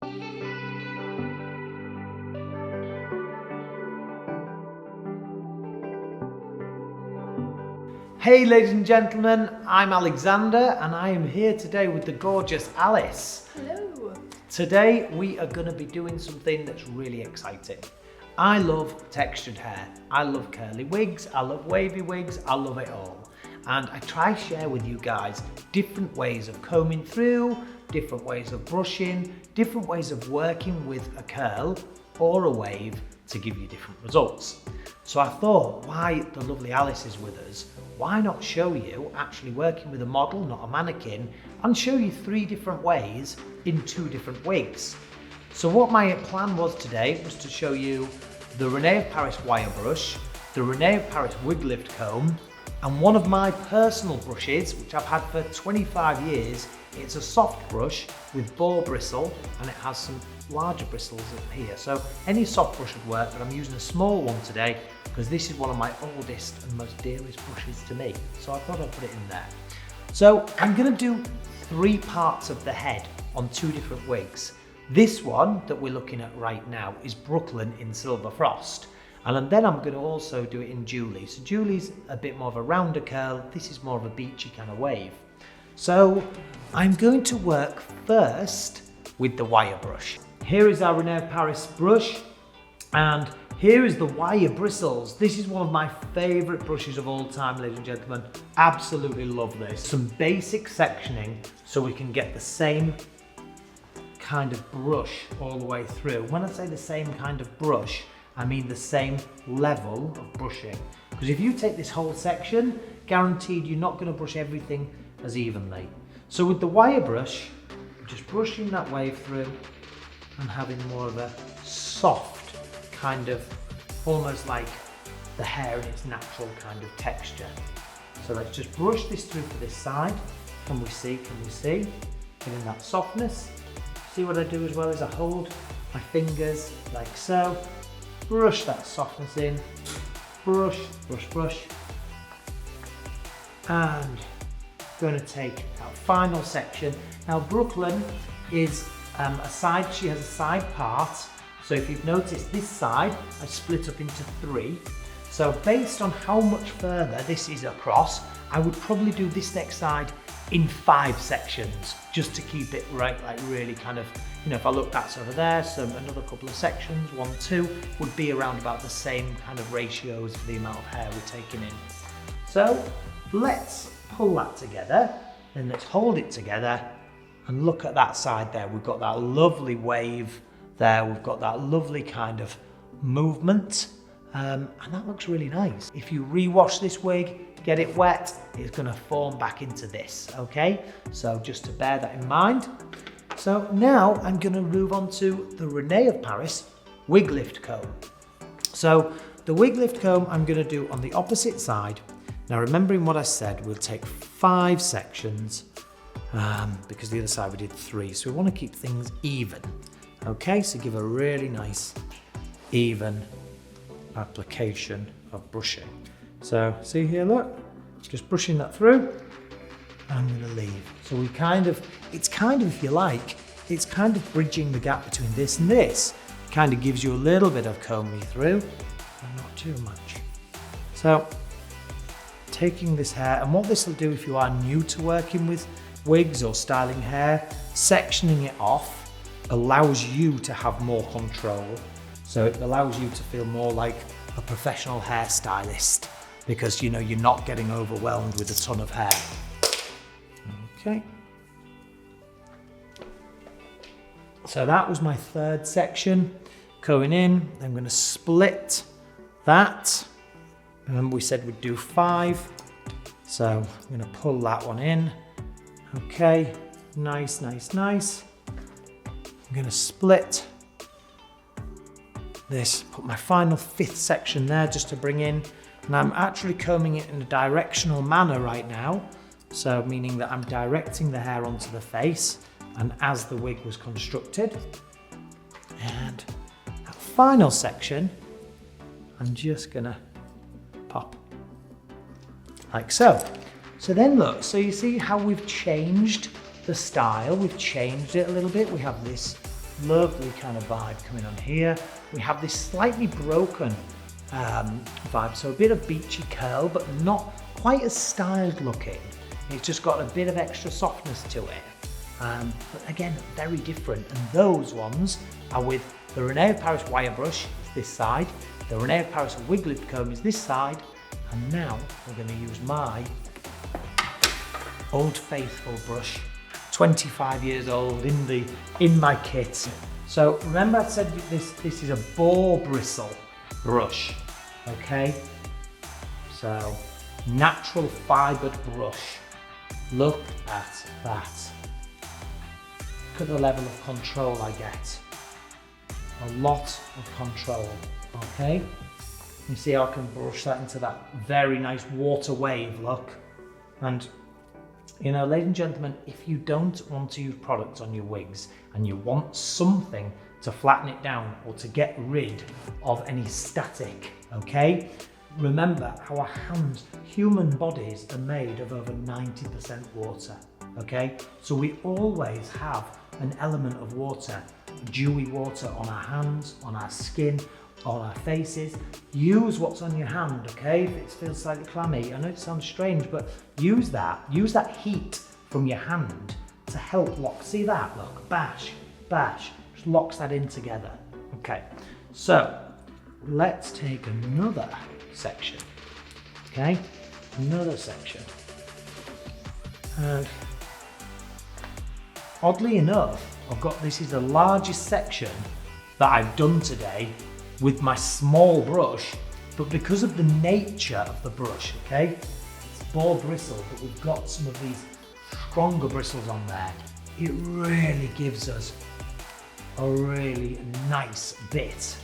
Hey ladies and gentlemen, I'm Alexander and I am here today with the gorgeous Alice. Hello. Today we are going to be doing something that's really exciting. I love textured hair, I love curly wigs, I love wavy wigs, I love it all. And I try to share with you guys different ways of combing through, different ways of brushing, different ways of working with a curl or a wave to give you different results. So I thought, why the lovely Alice is with us, why not show you actually working with a model, not a mannequin, and show you 3 different ways in 2 different wigs. So what my plan was today was to show you the René of Paris wire brush, the René of Paris wig lift comb, and one of my personal brushes, which I've had for 25 years. It's a soft brush with ball bristle and it has some larger bristles up here. So any soft brush would work, but I'm using a small one today because this is one of my oldest and most dearest brushes to me. So I thought I'd put it in there. So I'm gonna do 3 parts of the head on 2 different wigs. This one that we're looking at right now is Brooklyn in Silver Frost. And then I'm going to also do it in Julie. So Julie's a bit more of a rounder curl. This is more of a beachy kind of wave. So I'm going to work first with the wire brush. Here is our René of Paris brush. And here is the wire bristles. This is one of my favorite brushes of all time, ladies and gentlemen. Absolutely love this. Some basic sectioning so we can get the same kind of brush all the way through. When I say the same kind of brush, I mean the same level of brushing. Because if you take this whole section, guaranteed you're not going to brush everything as evenly. So with the wire brush, I'm just brushing that wave through and having more of a soft kind of, almost like the hair in its natural kind of texture. So let's just brush this through for this side. Can we see? Getting that softness. See what I do as well is I hold my fingers like so. Brush that softness in, brush, brush, brush, and going to take our final section. Now Brooklyn is she has a side part, so if you've noticed this side, I split up into 3. So based on how much further this is across, I would probably do this next side in 5 sections, just to keep it right, like really kind of, you know, if I look that's over there, so another couple of sections, 1, 2, would be around about the same kind of ratios for the amount of hair we're taking in. So let's pull that together, and let's hold it together, and look at that side there. We've got that lovely wave there, we've got that lovely kind of movement, and that looks really nice. If you rewash this wig, get it wet, it's going to form back into this, okay? So just to bear that in mind. So now I'm going to move on to the René of Paris wig lift comb. So the wig lift comb I'm going to do on the opposite side. Now remembering what I said, we'll take 5 sections because the other side we did 3. So we want to keep things even, okay? So give a really nice even application of brushing. So see here, look, just brushing that through, and I'm going to leave. So we kind of, it's kind of, if you like, it's kind of bridging the gap between this and this. Kind of gives you a little bit of combing through, and not too much. So taking this hair, and what this will do if you are new to working with wigs or styling hair, sectioning it off allows you to have more control. So it allows you to feel more like a professional hairstylist, because you know you're not getting overwhelmed with a ton of hair. Okay. So that was my 3rd section. Going in, I'm going to split that. Remember we said we'd do 5. So I'm going to pull that one in. Okay, nice, nice, nice. I'm going to split this, put my final 5th section there just to bring in. And I'm actually combing it in a directional manner right now. So meaning that I'm directing the hair onto the face and as the wig was constructed. And that final section, I'm just gonna pop like so. So then look, so you see how we've changed the style, we've changed it a little bit. We have this Lovely kind of vibe coming on here. We have this slightly broken vibe, so a bit of beachy curl, but not quite as styled looking. It's just got a bit of extra softness to it. But again, very different. And those ones are with the René of Paris wire brush, is this side. The René of Paris wig lift comb is this side. And now we're going to use my Old Faithful brush, 25 years old in my kit. So remember I said this is a boar bristle brush, okay? So natural fibered brush. Look at that. Look at the level of control I get. A lot of control, okay? You see how I can brush that into that very nice water wave look. And you know, ladies and gentlemen, if you don't want to use products on your wigs and you want something to flatten it down or to get rid of any static, okay? Remember, our hands, human bodies are made of over 90% water, okay? So we always have an element of water, dewy water on our hands, on our skin, on our faces. Use what's on your hand, okay? If it feels slightly clammy, I know it sounds strange, but use that heat from your hand to help lock. See that? Look, bash, bash, just locks that in together. Okay, so let's take another section, okay? Another section. And oddly enough, this is the largest section that I've done today with my small brush, but because of the nature of the brush, okay? It's boar bristle, but we've got some of these stronger bristles on there. It really gives us a really nice bit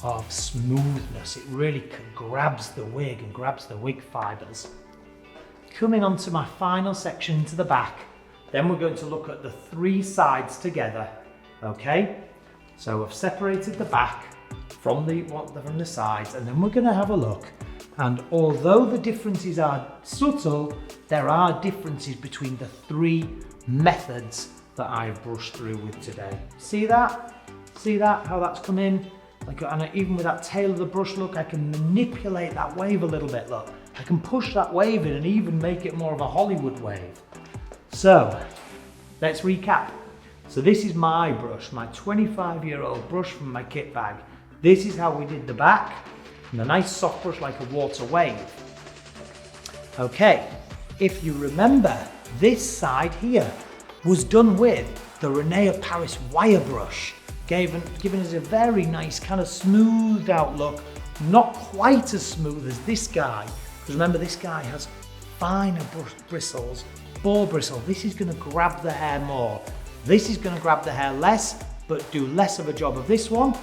of smoothness. It really grabs the wig and grabs the wig fibers. Coming on to my final section to the back, then we're going to look at the three sides together, okay? So I've separated the back from the sides, and then we're going to have a look. And although the differences are subtle, there are differences between the three methods that I've brushed through with today. See that? See that? How that's come in? And even with that tail of the brush, look, I can manipulate that wave a little bit, look. I can push that wave in and even make it more of a Hollywood wave. So, let's recap. So this is my brush, my 25-year-old brush from my kit bag. This is how we did the back, and a nice soft brush like a water wave. Okay, if you remember, this side here was done with the René of Paris wire brush, giving us a very nice kind of smoothed out look, not quite as smooth as this guy, because remember this guy has finer bristles, boar bristle. This is going to grab the hair more. This is going to grab the hair less, but do less of a job of this one.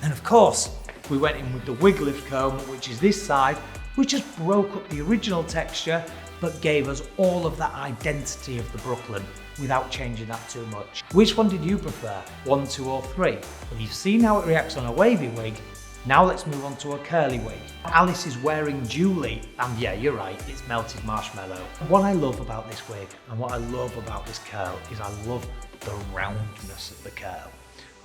And of course, we went in with the wig lift comb, which is this side, which just broke up the original texture, but gave us all of that identity of the Brooklyn without changing that too much. Which one did you prefer? 1, 2, or 3? Well, you've seen how it reacts on a wavy wig. Now let's move on to a curly wig. Alice is wearing Julie, and yeah, you're right, it's melted marshmallow. What I love about this wig and what I love about this curl is I love the roundness of the curl.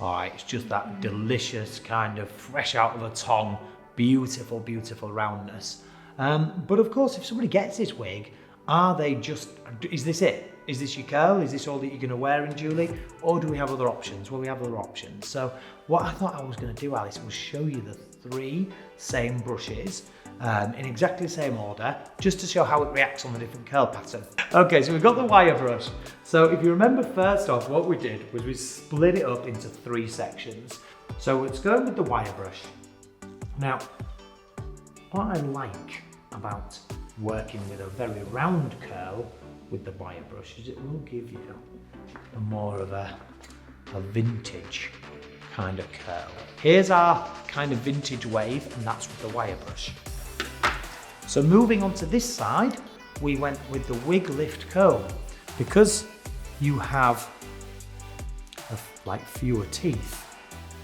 Alright, it's just that delicious kind of fresh out of a tongue, beautiful, beautiful roundness. But of course, if somebody gets this wig, is this it? Is this your curl? Is this all that you're going to wear in Julie? Or do we have other options? Well, we have other options. So what I thought I was going to do, Alice, was show you the 3 same brushes in exactly the same order, just to show how it reacts on the different curl pattern. Okay, so we've got the wire brush. So if you remember, first off, what we did was we split it up into 3 sections. So let's go with the wire brush. Now, what I like about working with a very round curl with the wire brush is it will give you a more of a vintage kind of curl. Here's our kind of vintage wave, and that's with the wire brush. So moving on to this side, we went with the wig lift comb. Because you have like fewer teeth,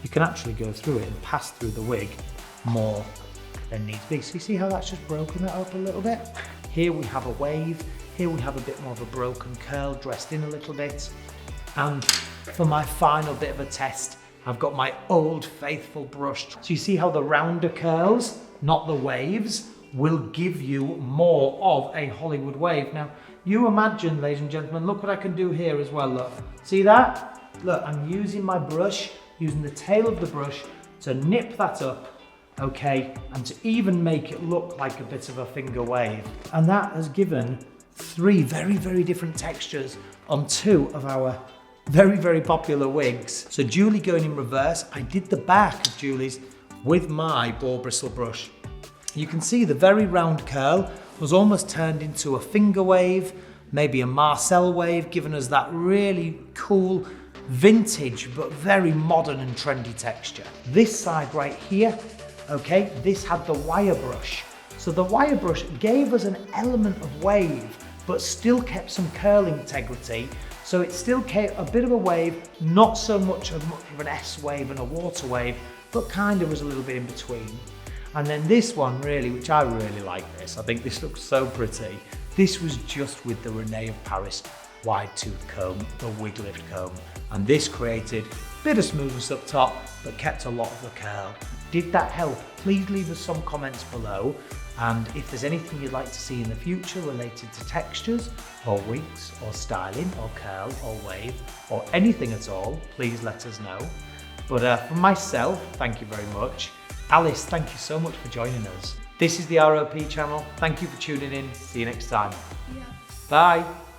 you can actually go through it and pass through the wig more than needs be. So you see how that's just broken that up a little bit? Here we have a wave, here we have a bit more of a broken curl dressed in a little bit. And For my final bit of a test, I've got my Old Faithful brush. So you see how the rounder curls, not the waves, will give you more of a Hollywood wave. Now, you imagine, ladies and gentlemen, look what I can do here as well, look. See that? Look, I'm using my brush, using the tail of the brush to nip that up, okay, and to even make it look like a bit of a finger wave. And that has given 3 very, very different textures on 2 of our very, very popular wigs. So Julie going in reverse, I did the back of Julie's with my ball bristle brush. You can see the very round curl was almost turned into a finger wave, maybe a Marcel wave, giving us that really cool, vintage, but very modern and trendy texture. This side right here, okay, this had the wire brush. So the wire brush gave us an element of wave, but still kept some curl integrity. So it still kept a bit of a wave, not so much of an S wave and a water wave, but kind of was a little bit in between. And then this one really, which I really like this, I think this looks so pretty. This was just with the René of Paris wide tooth comb, the wig lift comb. And this created a bit of smoothness up top, but kept a lot of the curl. Did that help? Please leave us some comments below. And if there's anything you'd like to see in the future related to textures, or wigs, or styling, or curl, or wave, or anything at all, please let us know. But for myself, thank you very much. Alice, thank you so much for joining us. This is the ROP channel. Thank you for tuning in. See you next time. Yeah. Bye.